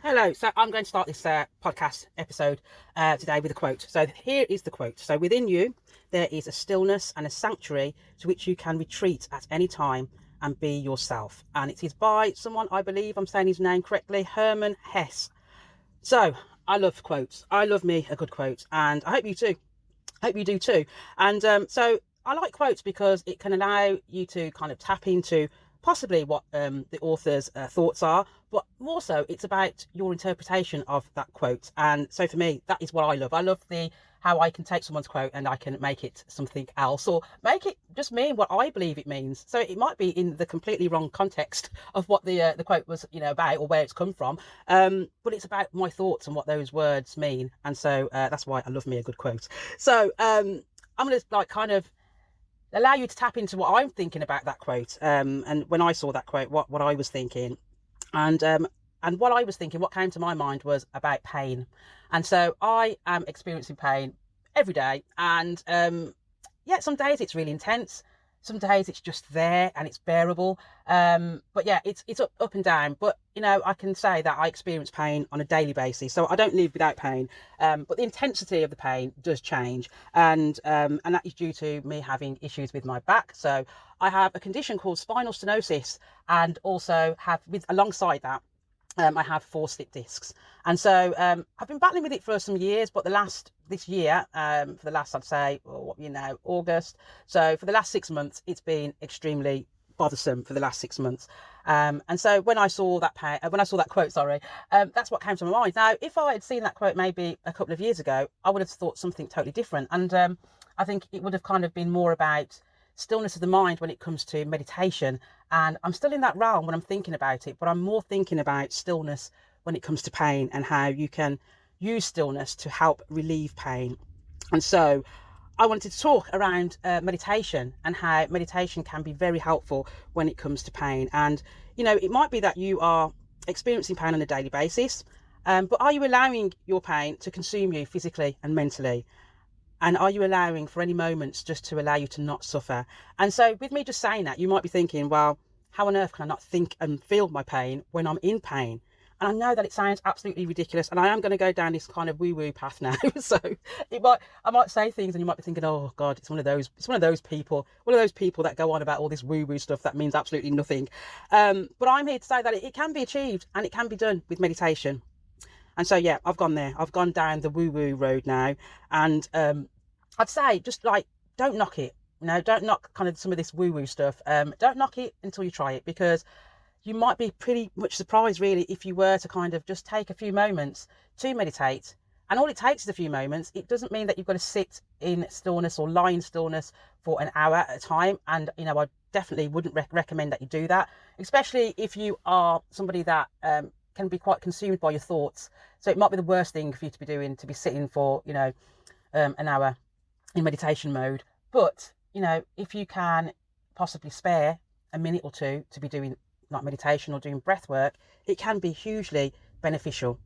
Hello, so I'm going to start this podcast episode today with a quote. So here is the quote. So within you, there is a stillness and a sanctuary to which you can retreat at any time and be yourself. And it is by someone, I believe I'm saying his name correctly, Herman Hesse. So I love quotes. I love me a good quote, and I hope you too. Hope you do too. And so I like quotes because it can allow you to kind of tap into possibly what the author's thoughts are, but more so it's about your interpretation of that quote. And so for me, that is what I love. I love the how I can take someone's quote and I can make it something else, or make it just mean what I believe it means. So it might be in the completely wrong context of what the quote was, about, or where it's come from. But it's about my thoughts and what those words mean. And so that's why I love me a good quote. So I'm going to kind of allow you to tap into what I'm thinking about that quote. And when I saw that quote, what I was thinking. And what I was thinking, what came to my mind was about pain. And so I am experiencing pain every day. And yeah, some days it's really intense. Some days it's just there and it's bearable. But yeah, it's up and down. But, I can say that I experience pain on a daily basis. So I don't live without pain. But the intensity of the pain does change. And that is due to me having issues with my back. So I have a condition called spinal stenosis, and also alongside that, I have 4 slip discs. And so I've been battling with it for some years, but this year, for the last, I'd say, August. So for the last 6 months, it's been extremely bothersome for the last 6 months. And so when I saw that quote, that's what came to my mind. Now, if I had seen that quote maybe a couple of years ago, I would have thought something totally different. And I think it would have kind of been more about stillness of the mind when it comes to meditation. And I'm still in that realm when I'm thinking about it, but I'm more thinking about stillness when it comes to pain, and how you can use stillness to help relieve pain. And so I wanted to talk around meditation, and how meditation can be very helpful when it comes to pain. And, it might be that you are experiencing pain on a daily basis, but are you allowing your pain to consume you physically and mentally? And are you allowing for any moments just to allow you to not suffer? And so with me just saying that, you might be thinking, well, how on earth can I not think and feel my pain when I'm in pain? And I know that it sounds absolutely ridiculous, and I am going to go down this kind of woo-woo path now. So I might say things, and you might be thinking, oh God, it's one of those people that go on about all this woo-woo stuff that means absolutely nothing. But I'm here to say that it can be achieved, and it can be done with meditation. And so, yeah, I've gone there. I've gone down the woo-woo road now. And I'd say just don't knock it. Don't knock kind of some of this woo-woo stuff. Don't knock it until you try it, because you might be pretty much surprised, really, if you were to kind of just take a few moments to meditate. And all it takes is a few moments. It doesn't mean that you've got to sit in stillness or lie in stillness for an hour at a time. And, I definitely wouldn't recommend that you do that, especially if you are somebody that can be quite consumed by your thoughts. So it might be the worst thing for you to be doing, to be sitting for, an hour in meditation mode. But, if you can possibly spare a minute or two to be doing like meditation or doing breath work, it can be hugely beneficial.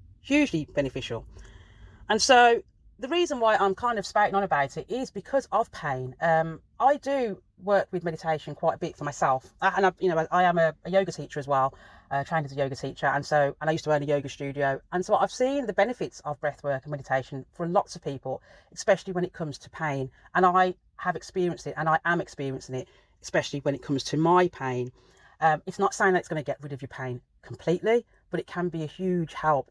And so the reason why I'm kind of spouting on about it is because of pain. I do work with meditation quite a bit for myself, and I am a yoga teacher as well, trained as a yoga teacher, and I used to own a yoga studio, and so I've seen the benefits of breath work and meditation for lots of people, especially when it comes to pain. And I have experienced it, and I am experiencing it, especially when it comes to my pain. It's not saying that it's going to get rid of your pain completely, but it can be a huge help.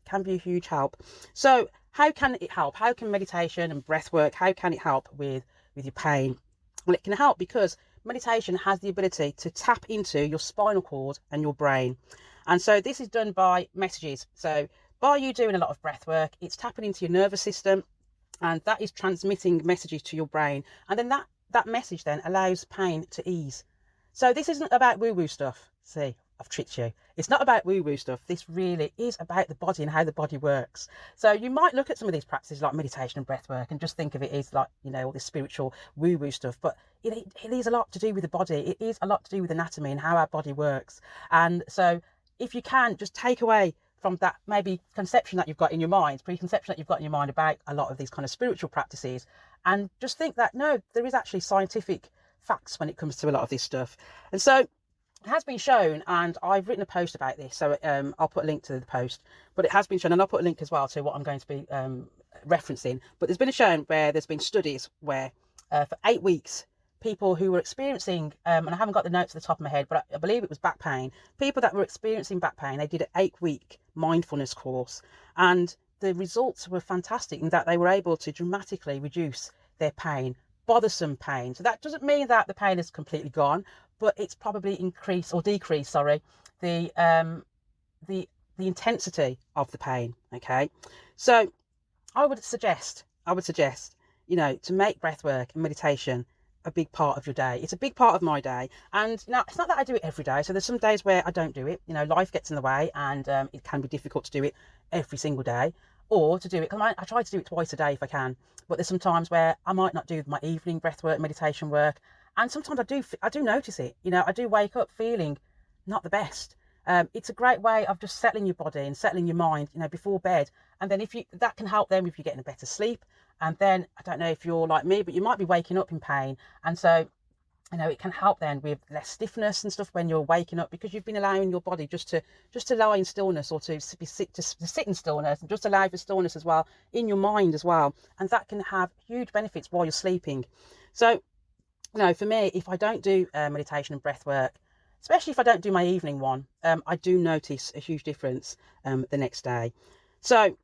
So how can it help? How can meditation and breath work, how can it help with your pain? Well, it can help because meditation has the ability to tap into your spinal cord and your brain. And so this is done by messages. So by you doing a lot of breath work, it's tapping into your nervous system, and that is transmitting messages to your brain. And then that message then allows pain to ease. So this isn't about woo-woo stuff. See, I've tricked you. It's not about woo-woo stuff. This really is about the body and how the body works. So you might look at some of these practices like meditation and breath work and just think of it as like, all this spiritual woo-woo stuff. But it is a lot to do with the body. It is a lot to do with anatomy and how our body works. And so if you can just take away from that maybe preconception that you've got in your mind about a lot of these kind of spiritual practices, and just think that, no, there is actually scientific facts when it comes to a lot of this stuff. And so it has been shown, and I've written a post about this, so I'll put a link to the post, but it has been shown, and I'll put a link as well to what I'm going to be referencing. But there's been a shown where there's been studies where for 8 weeks, people who were experiencing, and I haven't got the notes at the top of my head, but I believe it was back pain, people that were experiencing back pain, they did an 8-week mindfulness course, and the results were fantastic in that they were able to dramatically reduce their pain, bothersome pain. So that doesn't mean that the pain is completely gone, but it's probably increased or decreased, the the intensity of the pain. Okay, so I would suggest, to make breathwork and meditation a big part of your day. It's a big part of my day, and now it's not that I do it every day. So there's some days where I don't do it. Life gets in the way, and it can be difficult to do it every single day, or to do it. Because I try to do it twice a day if I can. But there's some times where I might not do my evening breathwork, meditation work, and sometimes I do notice it. I do wake up feeling not the best. It's a great way of just settling your body and settling your mind, before bed. And then that can help them if you're getting a better sleep. And then I don't know if you're like me, but you might be waking up in pain. And so, it can help then with less stiffness and stuff when you're waking up, because you've been allowing your body just to lie in stillness, or to sit in stillness, and just allow for stillness as well in your mind as well. And that can have huge benefits while you're sleeping. So, for me, if I don't do meditation and breath work, especially if I don't do my evening one, I do notice a huge difference the next day. So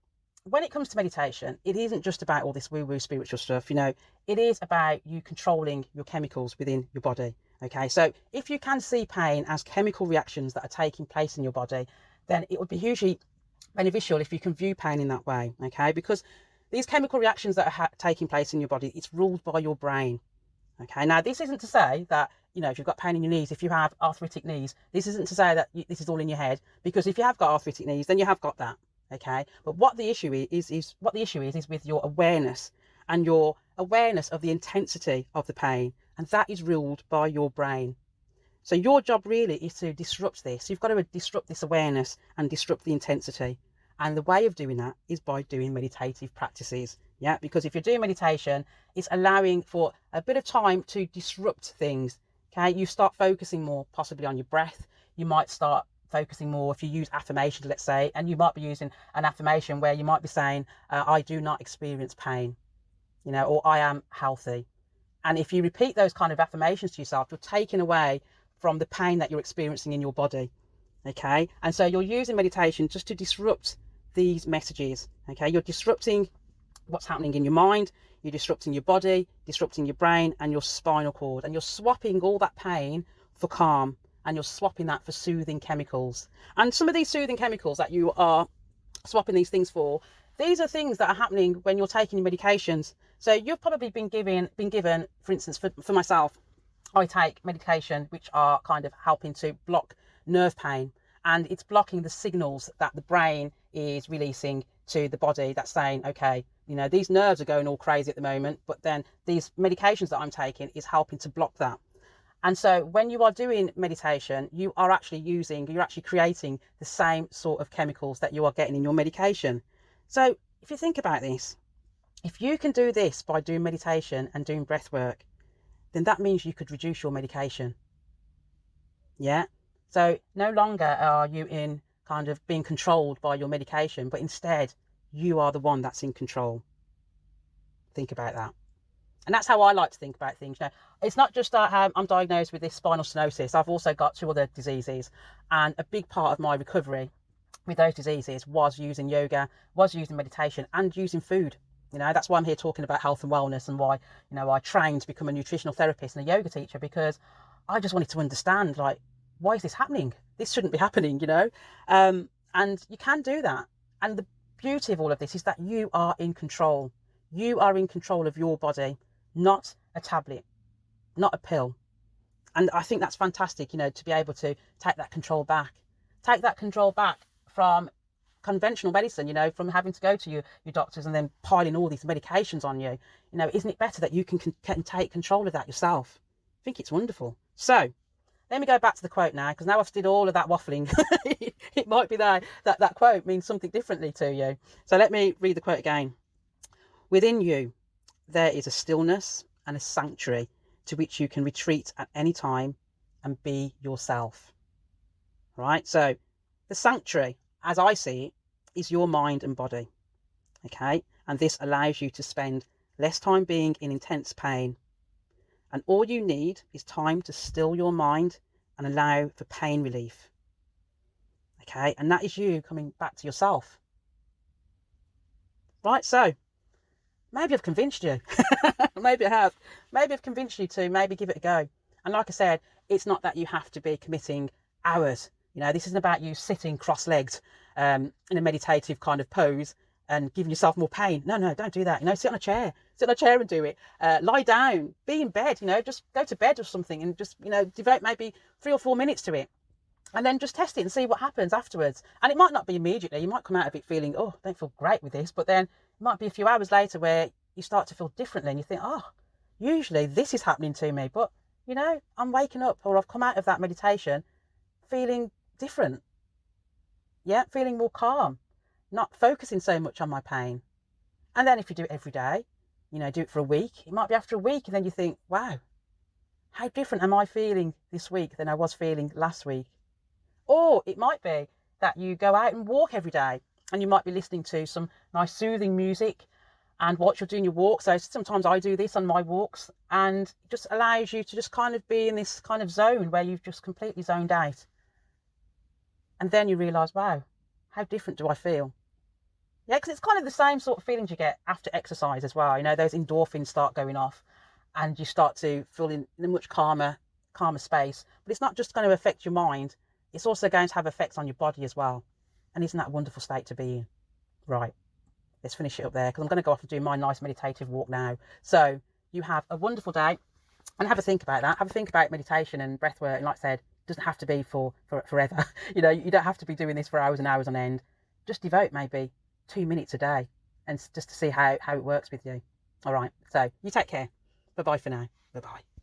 when it comes to meditation, it isn't just about all this woo-woo spiritual stuff. It is about you controlling your chemicals within your body. Okay, so if you can see pain as chemical reactions that are taking place in your body, then it would be hugely beneficial if you can view pain in that way. Okay, because these chemical reactions that are taking place in your body, it's ruled by your brain. Okay, now this isn't to say that, if you've got pain in your knees, if you have arthritic knees, this isn't to say that this is all in your head, because if you have got arthritic knees, then you have got that. Okay, but what the issue is with your awareness, and your awareness of the intensity of the pain, and that is ruled by your brain. So your job really is to disrupt this. You've got to disrupt this awareness and disrupt the intensity. And the way of doing that is by doing meditative practices. Yeah, because if you're doing meditation, it's allowing for a bit of time to disrupt things. Okay, you start focusing more possibly on your breath. You might start focusing more if you use affirmations, let's say, and you might be using an affirmation where you might be saying, I do not experience pain, or I am healthy. And if you repeat those kind of affirmations to yourself, you're taking away from the pain that you're experiencing in your body. Okay, and so you're using meditation just to disrupt these messages. Okay, you're disrupting what's happening in your mind, you're disrupting your body, disrupting your brain and your spinal cord, and you're swapping all that pain for calm, and you're swapping that for soothing chemicals. And some of these soothing chemicals that you are swapping these things for, these are things that are happening when you're taking your medications. So you've probably been given, for instance, for myself, I take medication which are kind of helping to block nerve pain, and it's blocking the signals that the brain is releasing to the body that's saying, okay, these nerves are going all crazy at the moment, but then these medications that I'm taking is helping to block that. And so when you are doing meditation, you're actually creating the same sort of chemicals that you are getting in your medication. So if you think about this, if you can do this by doing meditation and doing breath work, then that means you could reduce your medication. Yeah. So no longer are you in kind of being controlled by your medication, but instead you are the one that's in control. Think about that. And that's how I like to think about things. It's not just that I'm diagnosed with this spinal stenosis. I've also got 2 other diseases, and a big part of my recovery with those diseases was using yoga, was using meditation, and using food. That's why I'm here talking about health and wellness, and why, I trained to become a nutritional therapist and a yoga teacher, because I just wanted to understand, why is this happening? This shouldn't be happening, and you can do that. And the beauty of all of this is that you are in control. You are in control of your body, not a tablet, not a pill. And I think that's fantastic, to be able to take that control back from conventional medicine, from having to go to your doctors and then piling all these medications on you. Isn't it better that you can take control of that yourself? I think it's wonderful. So let me go back to the quote now, because now I've did all of that waffling. It might be that quote means something differently to you. So let me read the quote again. Within you, there is a stillness and a sanctuary to which you can retreat at any time and be yourself. Right? So the sanctuary, as I see it, is your mind and body. Okay? And this allows you to spend less time being in intense pain. And all you need is time to still your mind and allow for pain relief. Okay? And that is you coming back to yourself. Right? So maybe I've convinced you. Maybe I have. Maybe I've convinced you to maybe give it a go. And like I said, it's not that you have to be committing hours. You know, this isn't about you sitting cross-legged in a meditative kind of pose and giving yourself more pain. No, don't do that. You know, sit on a chair and do it. Lie down, be in bed, you know, just go to bed or something and just, you know, devote maybe 3 or 4 minutes to it. And then just test it and see what happens afterwards. And it might not be immediately. You might come out of it feeling, oh, I don't feel great with this. But then it might be a few hours later where you start to feel differently and you think, oh, usually this is happening to me. But, you know, I'm waking up, or I've come out of that meditation feeling different. Yeah, feeling more calm, not focusing so much on my pain. And then if you do it every day, you know, do it for a week, it might be after a week and then you think, wow, how different am I feeling this week than I was feeling last week? Or it might be that you go out and walk every day and you might be listening to some nice soothing music and whilst you're doing your walk. So sometimes I do this on my walks, and it just allows you to just kind of be in this kind of zone where you've just completely zoned out. And then you realise, wow, how different do I feel? Yeah, because it's kind of the same sort of feelings you get after exercise as well. You know, those endorphins start going off and you start to feel in a much calmer space. But it's not just going to affect your mind. It's also going to have effects on your body as well. And isn't that a wonderful state to be in? Right, let's finish it up there because I'm going to go off and do my nice meditative walk now. So you have a wonderful day and have a think about that. Have a think about meditation and breathwork. And like I said, it doesn't have to be for forever. You know, you don't have to be doing this for hours and hours on end. Just devote maybe 2 minutes a day and just to see how it works with you. All right, so you take care. Bye-bye for now. Bye-bye.